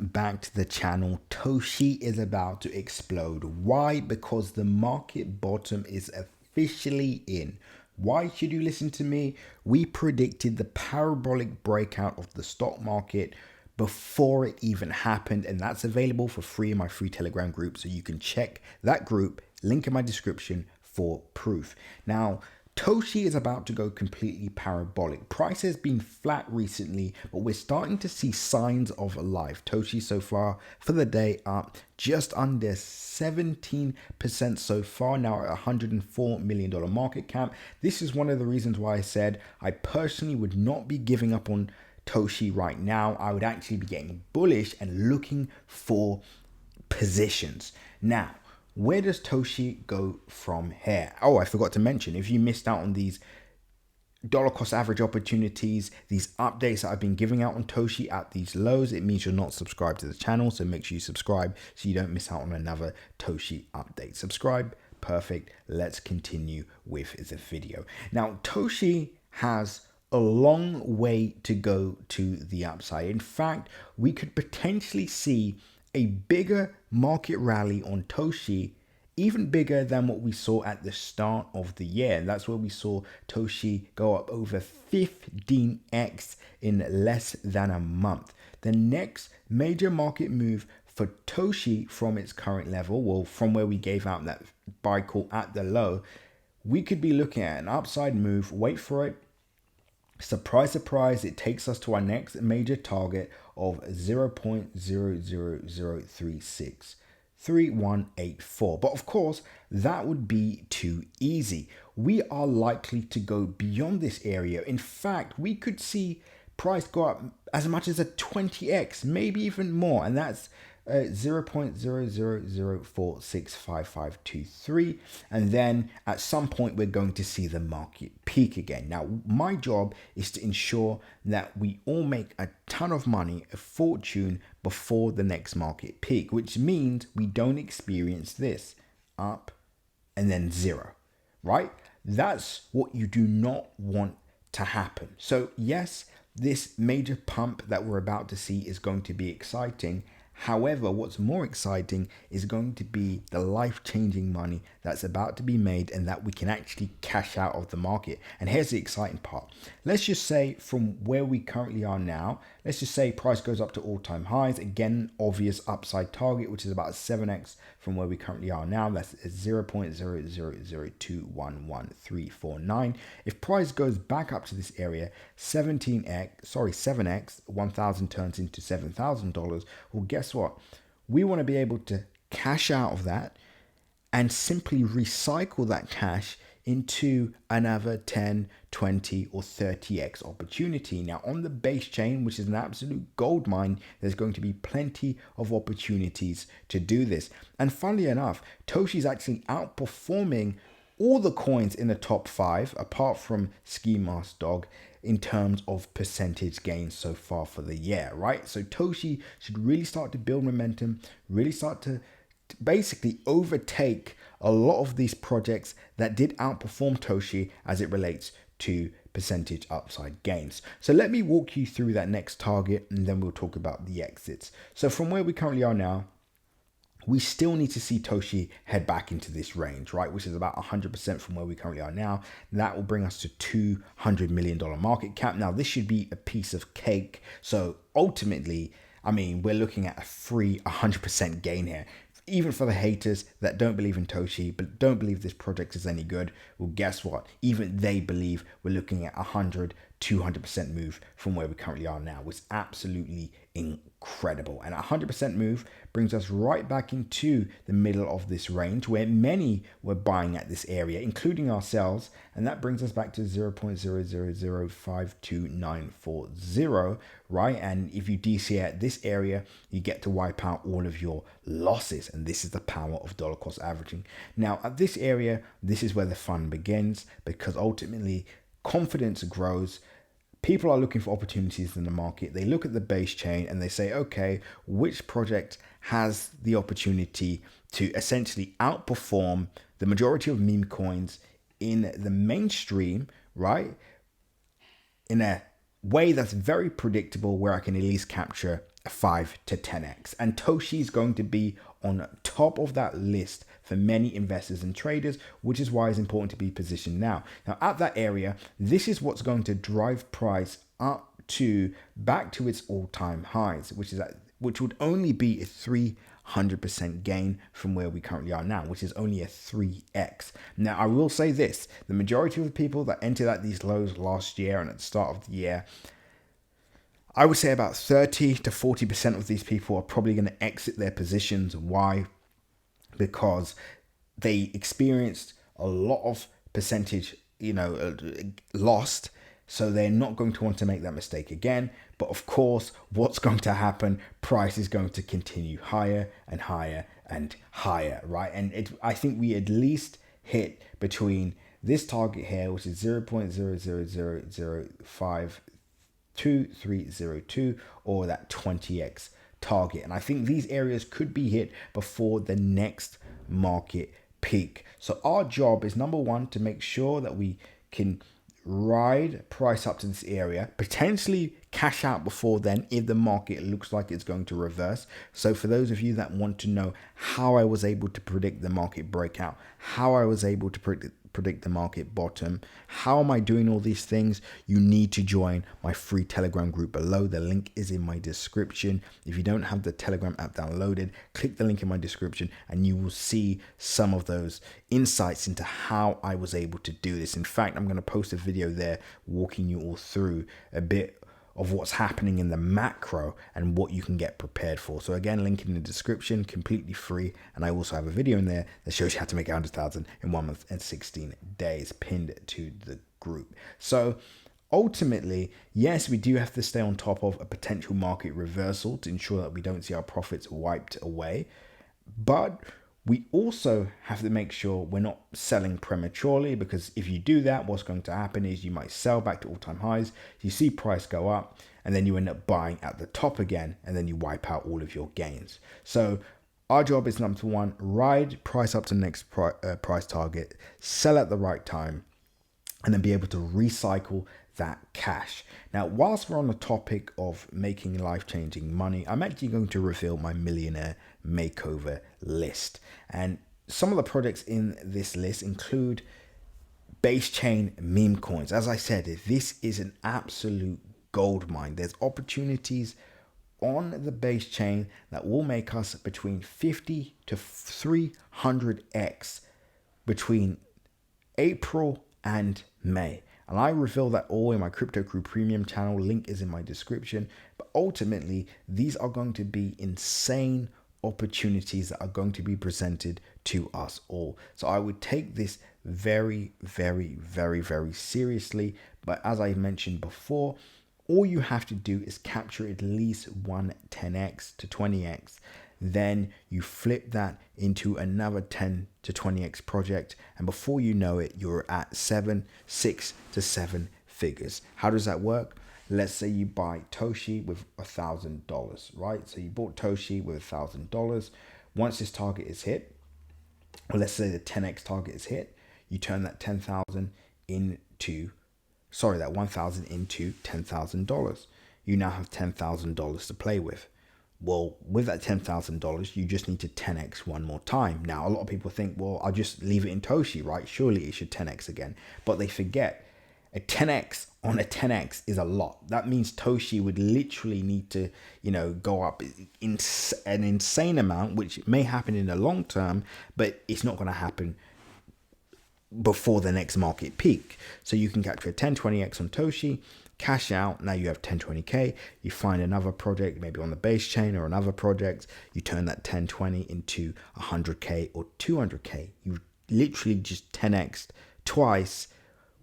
Back to the channel. Toshi is about to explode. Why? Because the market bottom is officially in. Why should you listen to me? We predicted the parabolic breakout of the stock market before it even happened, and that's available for free in my free Telegram group, so you can check that group, link in my description for proof. Now, Toshi is about to go completely parabolic. Price has been flat recently, but we're starting to see signs of life. Toshi so far for the day up just under 17% so far, now at $104 million market cap. This is one of the reasons why I said I personally would not be giving up on Toshi right now. I would actually be getting bullish and looking for positions. Now, where does Toshi go from here? Oh, I forgot to mention, if you missed out on these dollar cost average opportunities, these updates that I've been giving out on Toshi at these lows, it means you're not subscribed to the channel. So make sure you subscribe so you don't miss out on another Toshi update. Subscribe. Perfect. Let's continue with the video. Now, Toshi has a long way to go to the upside. In fact, we could potentially see a bigger market rally on Toshi, even bigger than what we saw at the start of the year. And that's where we saw Toshi go up over 15x in less than a month. The next major market move for Toshi from its current level, well, from where we gave out that buy call at the low, we could be looking at an upside move. Wait for it. Surprise, surprise, it takes us to our next major target of 0.00036. 3184. But of course, that would be too easy. We are likely to go beyond this area. In fact, we could see price go up as much as a 20x, maybe even more. And that's 0.00046553, and then at some point we're going to see the market peak again. Now, my job is to ensure that we all make a ton of money, a fortune, before the next market peak, which means we don't experience this up and then zero, right? That's what you do not want to happen. So yes, this major pump that we're about to see is going to be exciting. However, what's more exciting is going to be the life-changing money that's about to be made and that we can actually cash out of the market. And here's the exciting part. Let's just say from where we currently are now, let's just say price goes up to all-time highs. Again, obvious upside target, which is about 7x from where we currently are now. That's 0.000211349. If price goes back up to this area, 7x, 1,000 turns into $7,000. Well, guess what? We want to be able to cash out of that and simply recycle that cash into another 10, 20, or 30x opportunity. Now, on the base chain, which is an absolute gold mine, there's going to be plenty of opportunities to do this. And funnily enough, Toshi is actually outperforming all the coins in the top 5, apart from Ski Mask Dog, in terms of percentage gains so far for the year, right? So Toshi should really start to build momentum, really start to basically overtake a lot of these projects that did outperform Toshi as it relates to percentage upside gains. So let me walk you through that next target, and then we'll talk about the exits. So from where we currently are now, we still need to see Toshi head back into this range, right? Which is about 100% from where we currently are now. That will bring us to $200 million market cap. Now, this should be a piece of cake. So ultimately, I mean, we're looking at a free 100% gain here. Even for the haters that don't believe in Toshi, but don't believe this project is any good, well, guess what? Even they believe we're looking at 200% move from where we currently are now. It's absolutely incredible. And a 100% move brings us right back into the middle of this range where many were buying at this area, including ourselves. And that brings us back to 0.00052,940, right? And if you DC at this area, you get to wipe out all of your losses. And this is the power of dollar cost averaging. Now, at this area, this is where the fun begins, because ultimately confidence grows. People are looking for opportunities in the market. They look at the base chain and they say, okay, which project has the opportunity to essentially outperform the majority of meme coins in the mainstream, right? In a way that's very predictable, where I can at least capture 5 to 10x. And Toshi is going to be on top of that list for many investors and traders, which is why it's important to be positioned now. Now, at that area, this is what's going to drive price up to back to its all-time highs, which would only be a 300% gain from where we currently are now, which is only a 3x. Now, I will say this, the majority of the people that entered at these lows last year and at the start of the year, I would say about 30 to 40% of these people are probably going to exit their positions. Why? Because they experienced a lot of percentage, lost. So they're not going to want to make that mistake again. But of course, what's going to happen? Price is going to continue higher and higher and higher, right? And I think we at least hit between this target here, which is 0.000052302, or that 20x target. And I think these areas could be hit before the next market peak. So our job is, number one, to make sure that we can ride price up to this area, potentially cash out before then if the market looks like it's going to reverse. So for those of you that want to know how I was able to predict the market breakout, how I was able to predict the market bottom, how am I doing all these things, you need to join my free Telegram group below. The link is in my description. If you don't have the Telegram app downloaded, click the link in my description and you will see some of those insights into how I was able to do this. In fact, I'm going to post a video there walking you all through a bit of what's happening in the macro and what you can get prepared for. So again, link in the description, completely free. And I also have a video in there that shows you how to make 100,000 in 1 month and 16 days pinned to the group. So ultimately, yes, we do have to stay on top of a potential market reversal to ensure that we don't see our profits wiped away. But we also have to make sure we're not selling prematurely, because if you do that, what's going to happen is you might sell back to all-time highs, you see price go up, and then you end up buying at the top again, and then you wipe out all of your gains. So our job is, number one, ride price up to the next price target, sell at the right time, and then be able to recycle that cash. Now, whilst we're on the topic of making life-changing money, I'm actually going to reveal my Millionaire makeover list. And some of the projects in this list include basechain meme coins. As I said, this is an absolute gold mine. There's opportunities on the basechain that will make us between 50 to 300x between April and May. And I reveal that all in my Crypto Crew Premium channel. Link is in my description. But ultimately, these are going to be insane opportunities that are going to be presented to us all. So I would take this very, very, very, very seriously. But as I mentioned before, all you have to do is capture at least one 10x to 20x. Then you flip that into another 10 to 20x project. And before you know it, you're at 6 to 7 figures. How does that work? Let's say you buy Toshi with $1,000, right? So you bought Toshi with $1,000. Once this target is hit, or let's say the 10x target is hit, you turn that 10,000 into, that 1,000 into $10,000. You now have $10,000 to play with. Well, with that $10,000, you just need to 10x one more time. Now, a lot of people think, well, I'll just leave it in Toshi, right? Surely it should 10x again. But they forget a 10x on a 10x is a lot. That means Toshi would literally need to, go up in an insane amount, which may happen in the long term, but it's not going to happen before the next market peak. So you can capture a 10-20x on Toshi, cash out. Now you have 10-20k. You find another project, maybe on the base chain or another project. You turn that 10-20 into 100k or 200k. You literally just 10x twice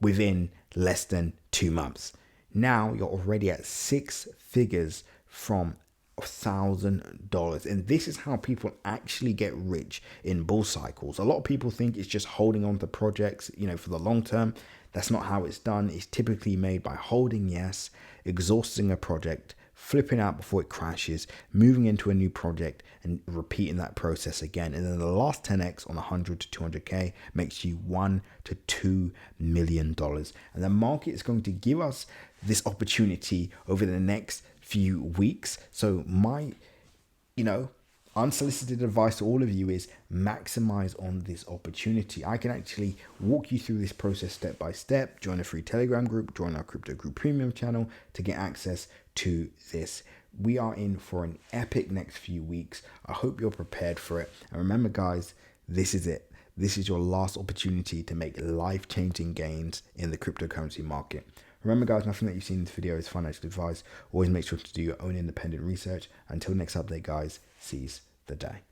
within less than 2 months. Now you're already at 6 figures from $1,000. And this is how people actually get rich in bull cycles. A lot of people think it's just holding on to projects, for the long term. That's not how it's done. It's typically made by holding, yes, exhausting a project, flipping out before it crashes, moving into a new project and repeating that process again. And then the last 10x on 100 to 200k makes you $1 to $2 million. And the market is going to give us this opportunity over the next few weeks. So my, you know, unsolicited advice to all of you is maximize on this opportunity. I can actually walk you through this process step by step. Join a free Telegram group, join our Crypto Group Premium channel to get access to this. We are in for an epic next few weeks. I hope you're prepared for it. And remember, guys, this is it. This is your last opportunity to make life-changing gains in the cryptocurrency market. Remember, guys, nothing that you've seen in this video is financial advice. Always make sure to do your own independent research. Until next update, guys, seize the day.